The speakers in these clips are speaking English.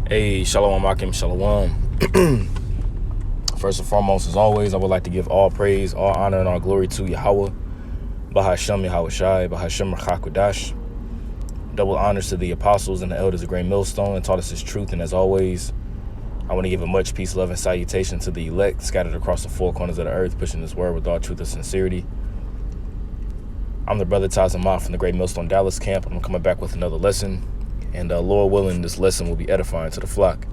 Hey, Shalom Akim, Shalom. First and foremost, as always, I would like to give all praise, all honor, and all glory to Yahweh, Bahashem Yahweh Shai, Bahashem Rachakodash. Double honors to the apostles and the elders of Great Millstone and taught us his truth. And as always, I want to give a much peace, love, and salutation to the elect scattered across the four corners of the earth, pushing this word with all truth and sincerity. I'm the brother Tazamah from the Great Millstone Dallas camp. I'm coming back with another lesson. And Lord willing, this lesson will be edifying to the flock.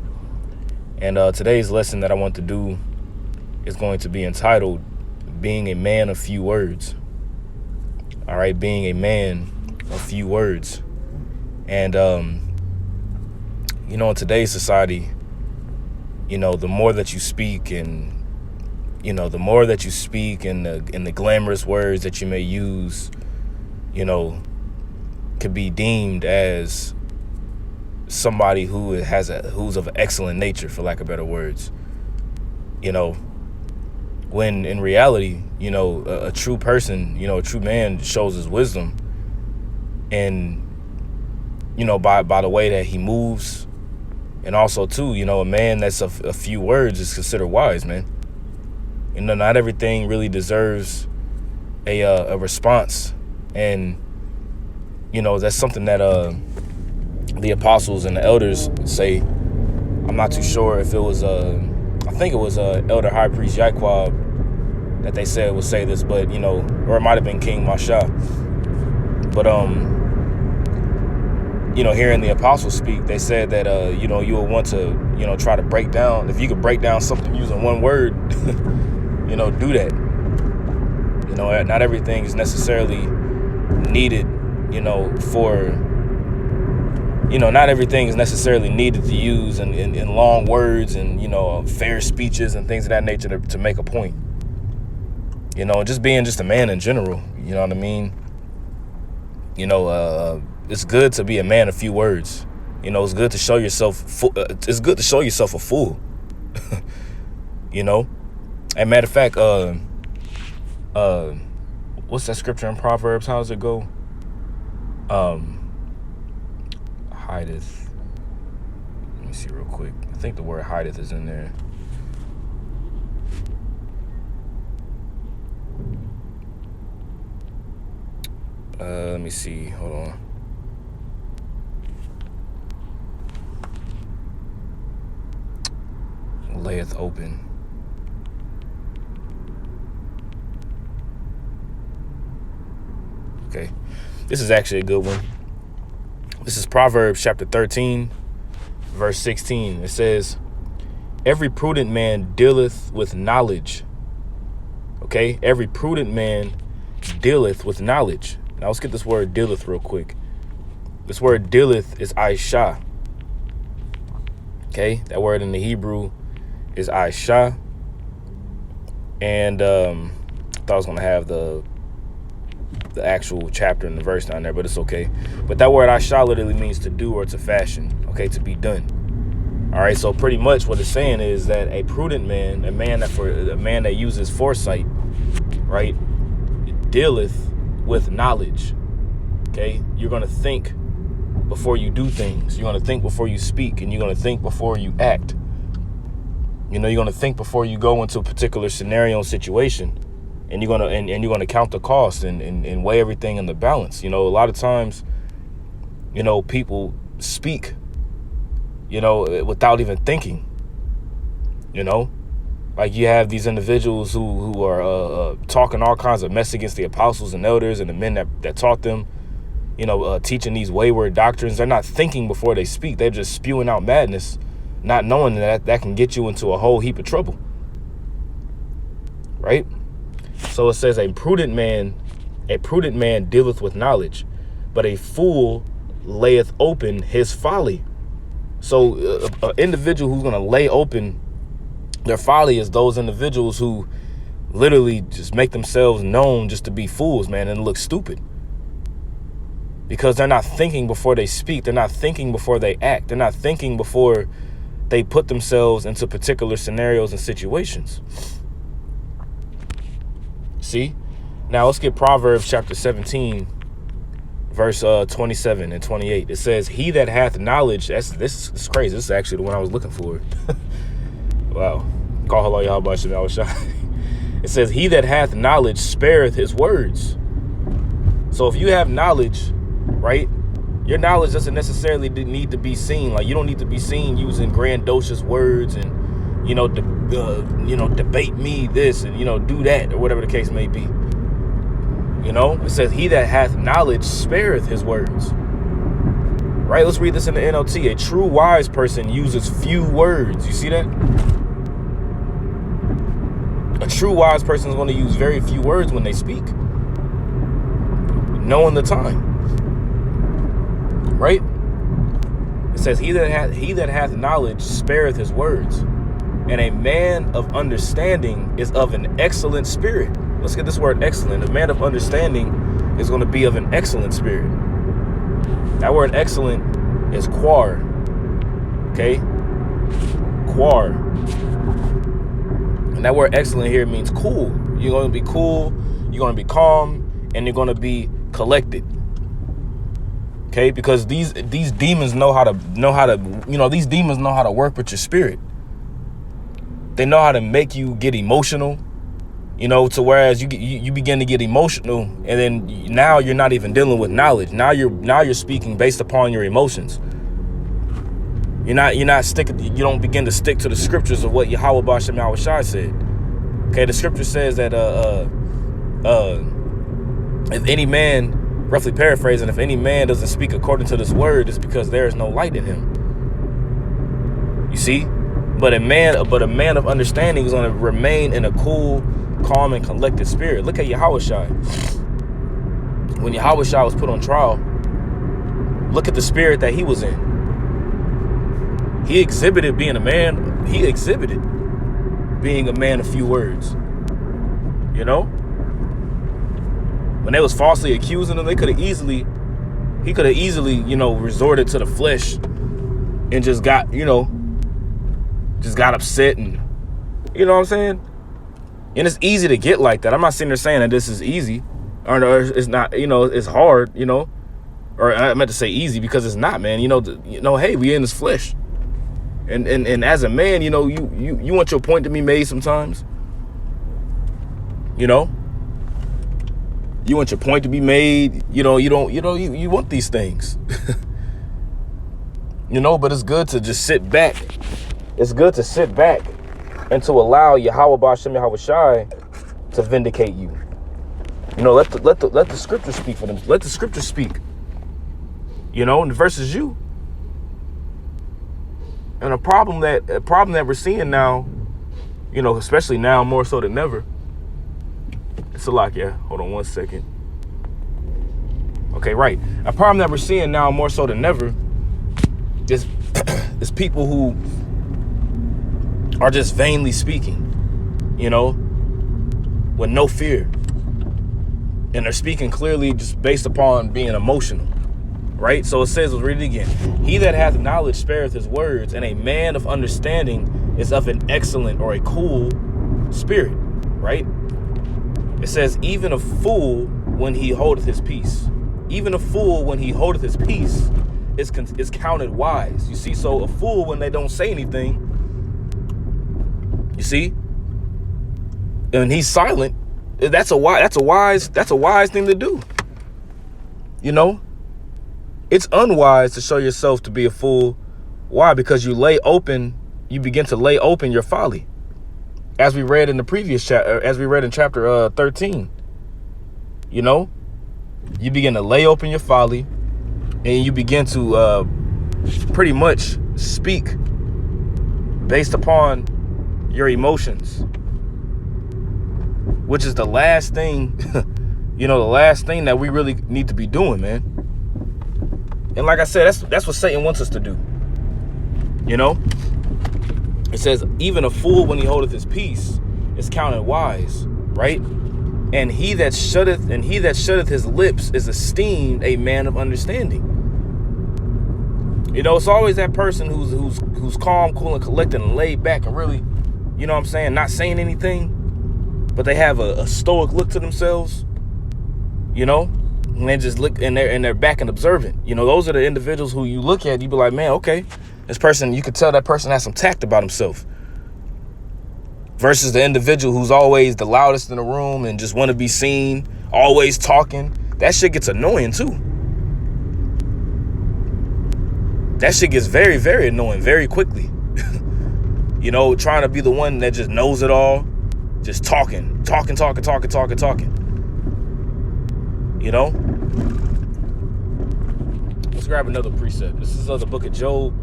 And today's lesson that I want to do is going to be entitled, Being a Man of Few Words. All right, being a man of few words. And, in today's society, the more that you speak and, the more that you speak and the glamorous words that you may use, could be deemed as somebody who's of excellent nature, for lack of better words. When in reality, a true person, a true man shows his wisdom, and by the way that he moves, and also too, a man that's a few words is considered wise, man. Not everything really deserves a response, and that's something that the apostles and the elders say. I'm not too sure if it was I think it was Elder High Priest Yaquab that they said would say this, but or it might have been King Masha. But hearing the apostles speak, they said that you will want to try to break down, if you could break down something using one word, do that. Not everything is necessarily needed, not everything is necessarily needed to use in long words and, fair speeches and things of that nature to make a point. Just being just a man in general, you know what I mean? It's good to be a man of few words. It's good to show yourself, it's good to show yourself a fool. And matter of fact, what's that scripture in Proverbs? How does it go? Hideth. Let me see real quick. I think the word hideth is in there. Let me see. Hold on. Layeth open. Okay. This is actually a good one. This is Proverbs chapter 13, verse 16. It says, every prudent man dealeth with knowledge. Okay? Every prudent man dealeth with knowledge. Now let's get this word dealeth real quick. This word dealeth is Aisha. Okay? That word in the Hebrew is Aisha. And I thought I was going to have the actual chapter and the verse down there, but it's okay. But that word Aisha literally means to do or to fashion, okay, to be done. All right, so pretty much what it's saying is that a prudent man, a man that uses foresight, right, dealeth with knowledge. Okay, you're going to think before you do things. You're going to think before you speak, and you're going to think before you act. You're going to think before you go into a particular scenario and situation. And you're gonna count the cost and weigh everything in the balance. A lot of times, people speak, without even thinking. Like you have these individuals who are talking all kinds of mess against the apostles and elders and the men that taught them, teaching these wayward doctrines. They're not thinking before they speak. They're just spewing out madness, not knowing that can get you into a whole heap of trouble. Right? So it says a prudent man dealeth with knowledge, but a fool layeth open his folly. So an individual who's going to lay open their folly is those individuals who literally just make themselves known just to be fools, man, and look stupid. Because they're not thinking before they speak. They're not thinking before they act. They're not thinking before they put themselves into particular scenarios and situations. See? Now let's get Proverbs chapter 17, verse 27 and 28. It says, he that hath knowledge, this is crazy. This is actually the one I was looking for. Wow. Call hello, y'all, I was shy. It says, he that hath knowledge spareth his words. So if you have knowledge, right, your knowledge doesn't necessarily need to be seen. Like, you don't need to be seen using grandiose words and, debate me this and, do that, or whatever the case may be. It says, he that hath knowledge spareth his words. Right? Let's read this in the NLT. A true wise person uses few words. You see that? A true wise person is going to use very few words when they speak. Knowing the time. Right? It says, he that hath knowledge spareth his words, and a man of understanding is of an excellent spirit. Let's get this word excellent. A man of understanding is going to be of an excellent spirit. That word excellent is quar. Okay? Quar. And that word excellent here means cool. You're going to be cool, you're going to be calm, and you're going to be collected. Okay? Because these demons know how to these demons know how to work with your spirit. They know how to make you get emotional. To whereas you begin to get emotional, and then now you're not even dealing with knowledge. Now you're speaking based upon your emotions. You don't begin to stick to the scriptures of what Yahweh Ba'Shem Yahushua said. Okay, the scripture says that if any man, roughly paraphrasing, if any man doesn't speak according to this word, it's because there is no light in him. You see? But a man of understanding is going to remain in a cool, calm, and collected spirit. Look at Yahushua. When Yahushua was put on trial, look at the spirit that he was in. He exhibited being a man. He exhibited being a man of few words. When they was falsely accusing him, he could have easily, resorted to the flesh and just got upset, and you know what I'm saying? And it's easy to get like that. I'm not sitting there saying that this is easy, or it's not, it's hard, or I meant to say easy because it's not, man. Hey, we in this flesh. And as a man, you want your point to be made sometimes. You want your point to be made. You want these things. But it's good to just sit back. It's good to sit back and to allow Yahweh Ba'Shem Yahushai to vindicate you. Let the scripture speak for them. Let the scripture speak. And versus you. And a problem that we're seeing now, especially now more so than ever. It's a lot, yeah. Hold on one second. Okay, right. A problem that we're seeing now more so than ever is people who are just vainly speaking, with no fear. And they're speaking clearly just based upon being emotional. Right? So it says, let's read it again. He that hath knowledge spareth his words, and a man of understanding is of an excellent or a cool spirit. Right? It says, even a fool when he holdeth his peace. Even a fool when he holdeth his peace is counted wise. You see, so a fool when they don't say anything, you see, and he's silent, that's a wise thing to do. It's unwise to show yourself to be a fool. Why? Because you begin to lay open your folly. As we read in the previous chapter, as we read in chapter 13, you begin to lay open your folly, and you begin to pretty much speak based upon your emotions, which is the last thing, the last thing that we really need to be doing, man. And like I said, that's what Satan wants us to do. It says, even a fool when he holdeth his peace is counted wise, right? And he that shutteth his lips is esteemed a man of understanding. It's always that person who's calm, cool, and collected and laid back and really, not saying anything, but they have a stoic look to themselves. And they just look and they're back and observant. You know, those are the individuals who you look at, you be like, man, okay, this person, you could tell that person has some tact about himself. Versus the individual who's always the loudest in the room and just want to be seen, always talking. That shit gets annoying too. That shit gets very, very annoying very quickly. You know, trying to be the one that just knows it all, just talking. You know? Let's grab another precept. This is the book of Job,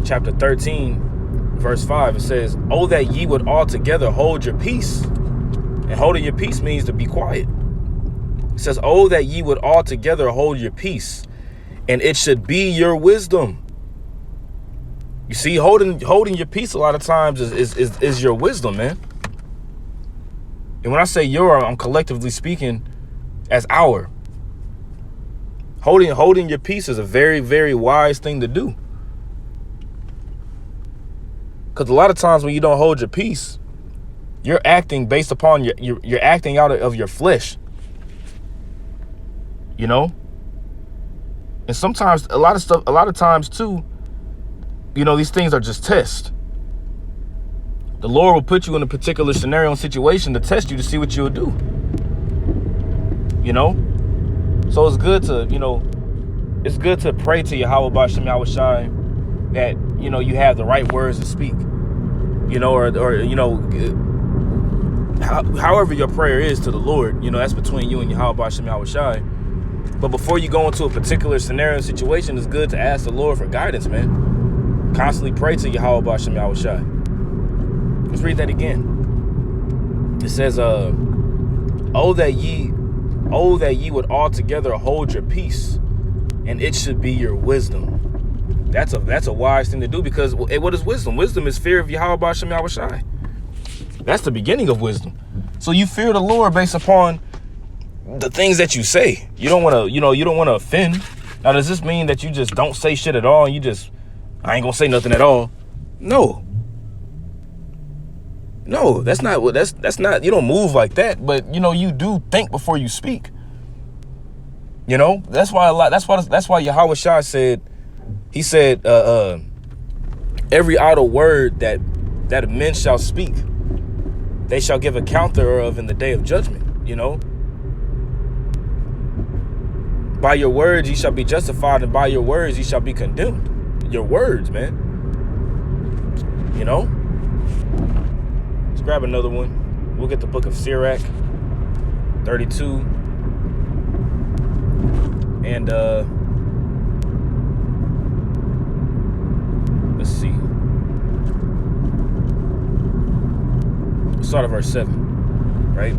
chapter 13, verse 5. It says, "Oh, that ye would altogether hold your peace." And holding your peace means to be quiet. It says, "Oh, that ye would altogether hold your peace, and it should be your wisdom." You see, holding your peace a lot of times is your wisdom, man. And when I say your, I'm collectively speaking as our. Holding your peace is a very, very wise thing to do. Because a lot of times when you don't hold your peace, you're acting based upon you're acting out of your flesh. You know? And sometimes a lot of times too, you know, these things are just tests. The Lord will put you in a particular scenario and situation to test you to see what you'll do. You know? So it's good to, you know, it's good to pray to Yahweh Bashem Yahushai that, you know, you have the right words to speak. You know, or you know, however your prayer is to the Lord, you know, that's between you and Yahweh Bashem Yahushai. But before you go into a particular scenario and situation, it's good to ask the Lord for guidance, man. Constantly pray to Yahweh Bashem Yahushai. Let's read that again. It says, "Oh that ye would altogether hold your peace, and it should be your wisdom." That's a wise thing to do, because what is wisdom? Wisdom is fear of Yahweh Bashem Yahushai. That's the beginning of wisdom. So you fear the Lord based upon the things that you say. You don't want to, you don't want to offend. Now, does this mean that you just don't say shit at all and I ain't gonna say nothing at all? No, that's not what that's not. You don't move like that, but you know, you do think before you speak. You know, that's why Yahweh Shai said, he said, every idle word that men shall speak, they shall give account thereof in the day of judgment. You know, by your words ye shall be justified, and by your words ye shall be condemned. Your words, man. You know. Let's grab another one. We'll get the book of Sirach, 32, and let's see. Let's start at verse 7, right?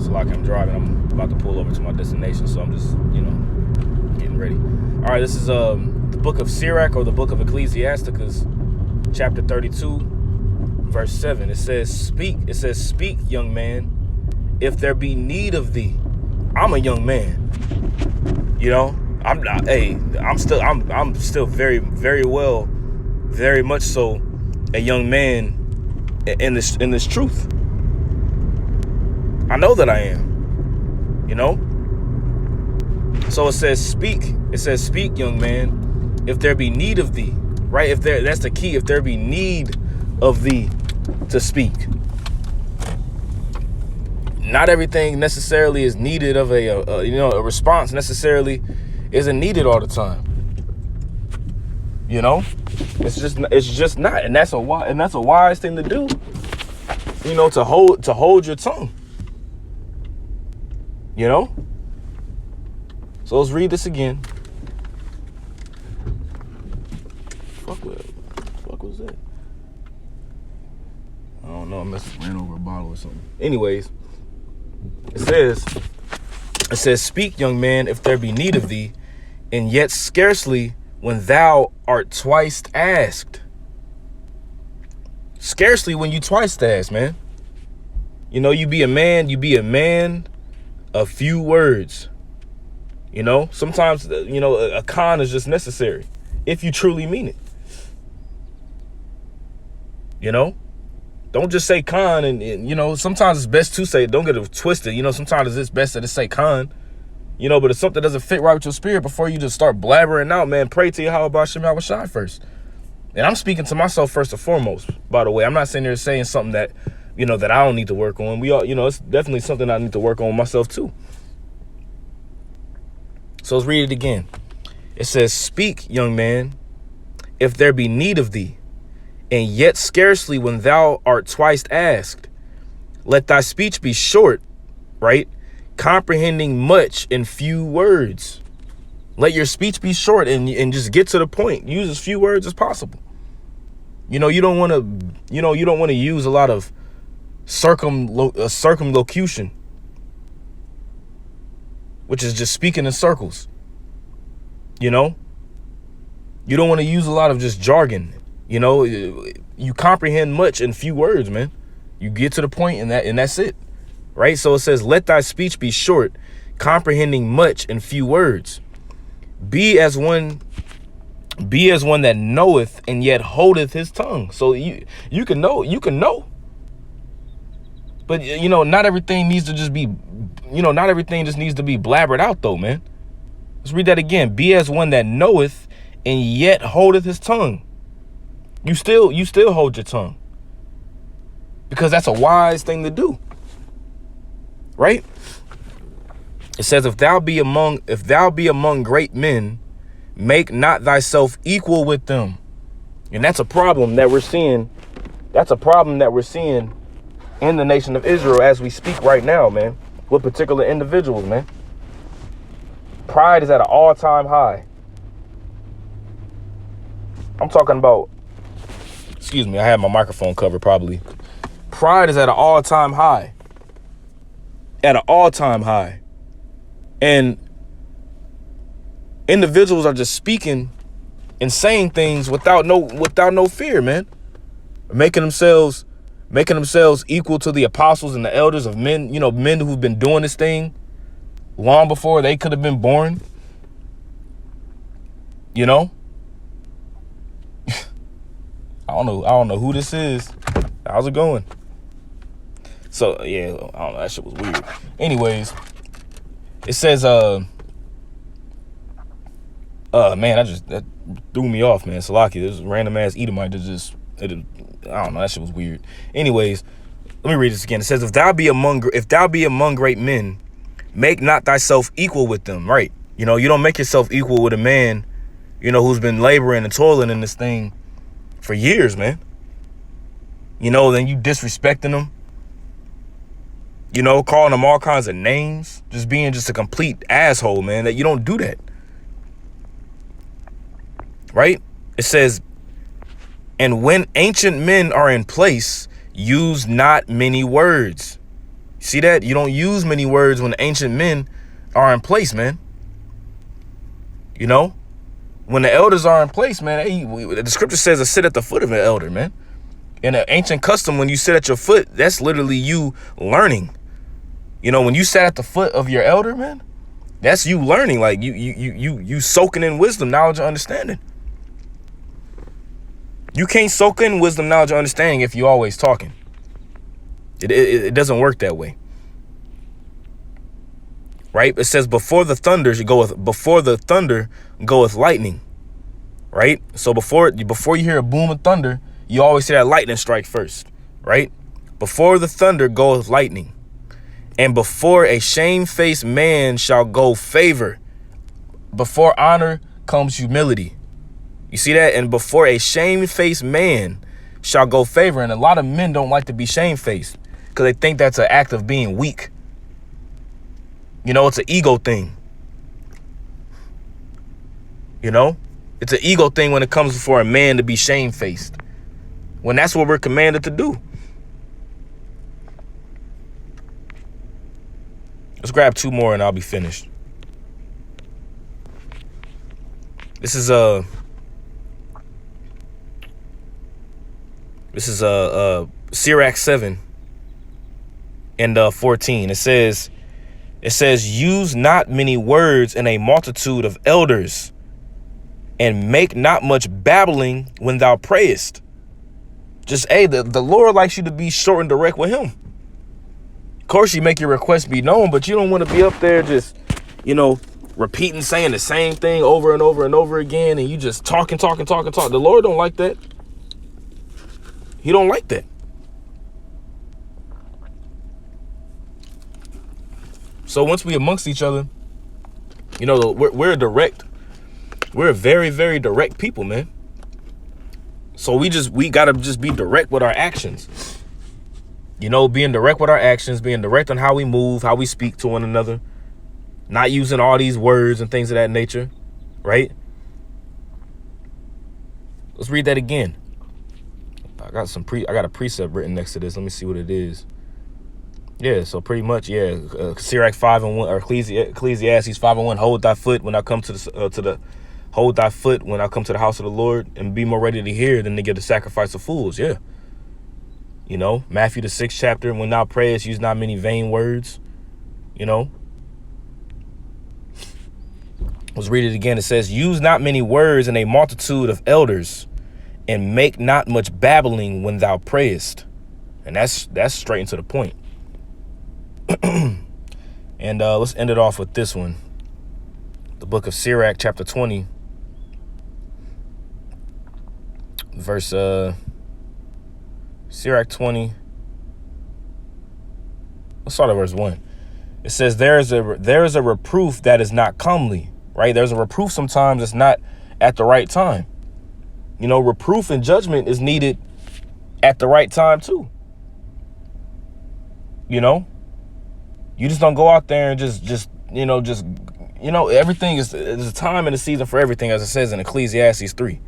So like I'm driving, I'm about to pull over to my destination, so I'm just, you know, getting ready. All right, this is the book of Sirach, or the book of Ecclesiasticus, chapter 32, verse 7. It says, "Speak, young man, if there be need of thee." I'm a young man. You know, I'm still very, very well, very much so a young man in this truth. I know that I am. You know? So it says, speak, young man, if there be need of thee. Right? That's the key. If there be need of thee to speak. Not everything necessarily is needed of a response necessarily isn't needed all the time. You know, it's just not, and that's a wise thing to do. You know, to hold your tongue. You know. So let's read this again. Fuck was that? I don't know. I must have ran over a bottle or something. Anyways, it says, "Speak, young man, if there be need of thee, and yet scarcely when thou art twice asked." Scarcely when you twice asked, man. You know, you be a man of few words. You know, sometimes, you know, a con is just necessary if you truly mean it. You know, Don't just say con. And you know, sometimes it's best to say it. Don't get it twisted. You know, sometimes it's best to say con. You know, but if something doesn't fit right with your spirit, before you just start blabbering out, man, pray to Yahweh Shem Yahushai first. And I'm speaking to myself first and foremost, by the way. I'm not sitting there saying something that, you know, that I don't need to work on. We all, you know, it's definitely something I need to work on myself too. So let's read it again. It says, speak, young man, if there be need of thee, and yet scarcely when thou art twice asked. Let thy speech be short, right? Comprehending much in few words. Let your speech be short and just get to the point. Use as few words as possible. You know, you don't want to use a lot of circumlocution, which is just speaking in circles. You know, you don't want to use a lot of just jargon. You know, you comprehend much in few words, man. You get to the point and that's it. Right. So it says, let thy speech be short, comprehending much in few words. Be as one that knoweth and yet holdeth his tongue. So you can know. But, you know, not everything needs to just be, you know, not everything just needs to be blabbered out, though, man. Let's read that again. Be as one that knoweth and yet holdeth his tongue. You still hold your tongue, because that's a wise thing to do. Right? It says, if thou be among great men, make not thyself equal with them. And that's a problem that we're seeing. That's a problem that we're seeing in the nation of Israel as we speak right now, man, with particular individuals, man. Pride is at an all-time high. I'm talking about, excuse me, I had my microphone covered probably. Pride is at an all-time high. At an all-time high. And individuals are just speaking and saying things without no fear, man. Making themselves equal to the apostles and the elders of men, you know, men who've been doing this thing long before they could have been born. You know? I don't know who this is. How's it going? So, yeah, I don't know. That shit was weird. Anyways, it says, man, that threw me off, man. Salaki, this random ass Edomite that just, I don't know. That shit was weird. Anyways, let me read this again. It says, if thou be among great men, make not thyself equal with them. Right. You know, you don't make yourself equal with a man, you know, who's been laboring and toiling in this thing for years, man. You know, then you disrespecting them. You know, calling them all kinds of names, just being just a complete asshole, man, that you don't do that. Right? It says, and when ancient men are in place, use not many words. See that? You don't use many words when ancient men are in place, man. You know, when the elders are in place, man, the scripture says to sit at the foot of an elder, man. In an ancient custom, when you sit at your foot, that's literally you learning. You know, when you sat at the foot of your elder, man, that's you learning. Like you soaking in wisdom, knowledge, and understanding. You can't soak in wisdom, knowledge, and understanding if you're always talking. It doesn't work that way. Right? It says before the thunder goeth lightning. Right? So before you hear a boom of thunder, you always see that lightning strike first. Right? Before the thunder goeth lightning. And before a shamefaced man shall go favor. Before honor comes humility. You see that? And before a shamefaced man shall go favor. And a lot of men don't like to be shamefaced because they think that's an act of being weak. You know, it's an ego thing. You know, it's an ego thing when it comes for a man to be shamefaced, when that's what we're commanded to do. Let's grab two more and I'll be finished. This is Sirach 7 and 14. It says, use not many words in a multitude of elders, and make not much babbling when thou prayest. Just, hey, the Lord likes you to be short and direct with him. Of course, you make your request be known, but you don't want to be up there just, repeating, saying the same thing over and over and over again, and you just talking. The Lord don't like that. He don't like that. So once we amongst each other, we're direct. We're a very, very direct people, man. So we gotta just be direct with our actions. Being direct with our actions, being direct on how we move, how we speak to one another, not using all these words and things of that nature, right? Let's read that again. I got a precept written next to this. Let me see what it is. Yeah, so pretty much, Sirach 5:1 or Ecclesiastes 5:1. Hold thy foot when I come hold thy foot when I come to the house of the Lord, and be more ready to hear than to give the sacrifice of fools. Yeah. Matthew the 6th chapter. When thou prayest, use not many vain words. Let's read it again. It says, use not many words in a multitude of elders, and make not much babbling when thou prayest. And that's straight into the point. And let's end it off with this one. The book of Sirach, chapter 20, verse Sirach 20. Let's start at verse 1. It says, there is a reproof that is not comely. Right? There's a reproof sometimes that's not at the right time. Reproof and judgment is needed at the right time too. You just don't go out there and everything is a time and a season for everything, as it says in Ecclesiastes 3,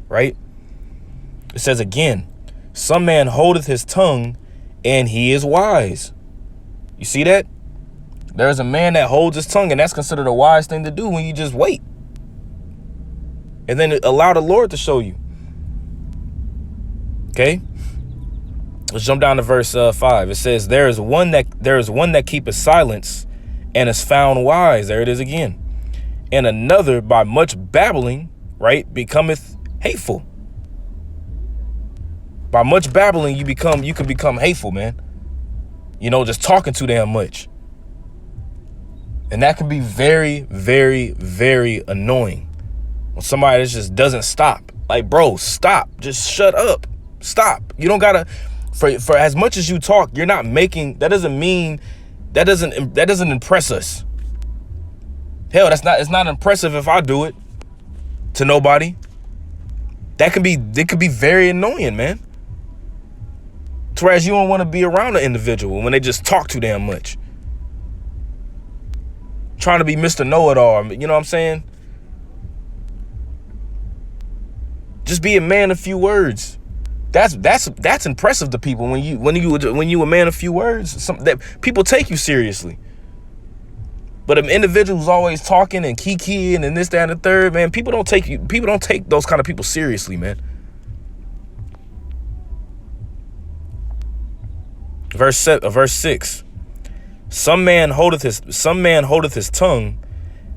right? It says again, some man holdeth his tongue and he is wise. You see that? There's a man that holds his tongue, and that's considered a wise thing to do when you just wait. And then allow the Lord to show you. Okay? Let's jump down to verse 5. It says, there is one that keepeth silence and is found wise. There it is again. And another by much babbling, right, becometh hateful. By much babbling, you can become hateful, man. Just talking too damn much. And that can be very, very, very annoying when somebody just doesn't stop. Like, bro, stop. Just shut up. Stop. You don't gotta, for as much as you talk, you're not making, that doesn't impress us. Hell, it's not impressive if I do it to nobody. It could be very annoying, man. Whereas you don't want to be around an individual when they just talk too damn much. Trying to be Mr. Know-it-all, you know what I'm saying? Just be a man of few words. That's impressive to people when you a man of few words. That people take you seriously. But an individual who's always talking and kikiing and this, that, and the third, man, people don't take those kind of people seriously, man. Verse 6. Some man holdeth his tongue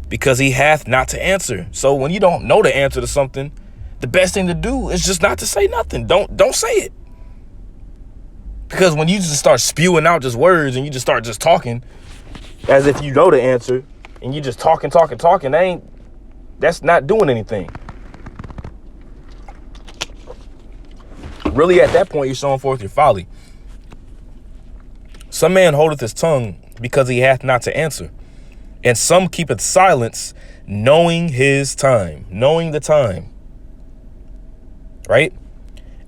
because he hath not to answer. So when you don't know the answer to something, the best thing to do is just not to say nothing. Don't say it. Because when you just start spewing out just words and you just start just talking as if you know the answer, and you just talking, that's not doing anything. Really, at that point, you're showing forth your folly. Some man holdeth his tongue because he hath not to answer, and some keepeth silence, knowing the time. Right?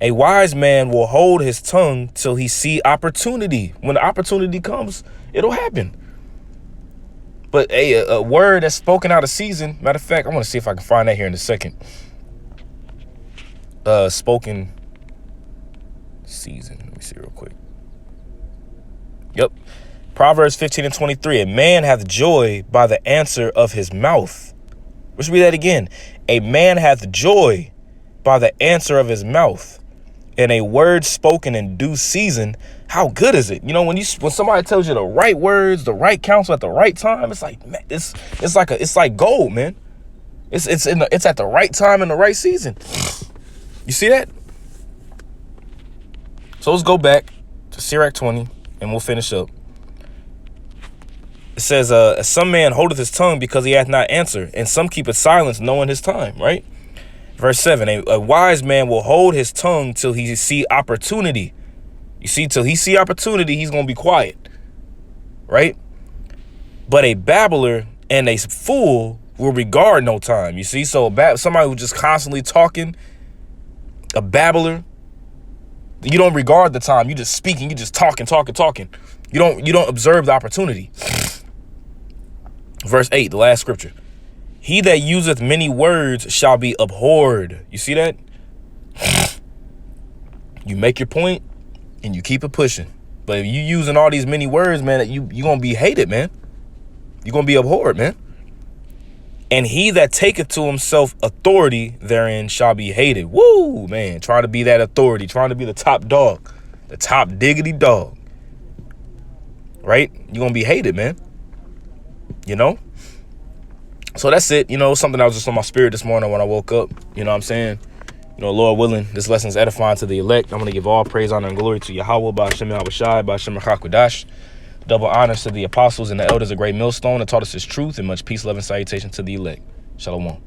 A wise man will hold his tongue till he see opportunity. When the opportunity comes, it'll happen. But a word that's spoken out of season. Matter of fact, I want to see if I can find that here in a second. Spoken season. Let me see real quick. Yep. Proverbs 15:23. A man hath joy by the answer of his mouth. Let's read that again. A man hath joy by the answer of his mouth, and a word spoken in due season. How good is it? When somebody tells you the right words, the right counsel at the right time, it's like, man, it's like gold, man. It's at the right time in the right season. You see that? So let's go back to Sirach 20 and we'll finish up. It says, some man holdeth his tongue because he hath not answered, and some keepeth silence knowing his time, right? Verse 7, a wise man will hold his tongue till he see opportunity. You see, till he see opportunity, he's going to be quiet, right? But a babbler and a fool will regard no time. You see, so somebody who's just constantly talking, a babbler, you don't regard the time. You just speaking, you just talking. You don't observe the opportunity. Verse 8, the last scripture. He that useth many words shall be abhorred. You see that? You make your point and you keep it pushing. But if you using all these many words, man, you're going to be hated, man. You're going to be abhorred, man. And he that taketh to himself authority therein shall be hated. Woo, man. Trying to be that authority. Trying to be the top dog. The top diggity dog. Right? You're going to be hated, man. You know? So that's it. You know, something that was just on my spirit this morning when I woke up. You know what I'm saying? You know, Lord willing, this lesson is edifying to the elect. I'm going to give all praise, honor, and glory to Yahweh, by Hashem Yahushai, by Hashem HaKadosh. Double honors to the apostles and the elders of Great Millstone that taught us his truth, and much peace, love, and salutation to the elect. Shalom.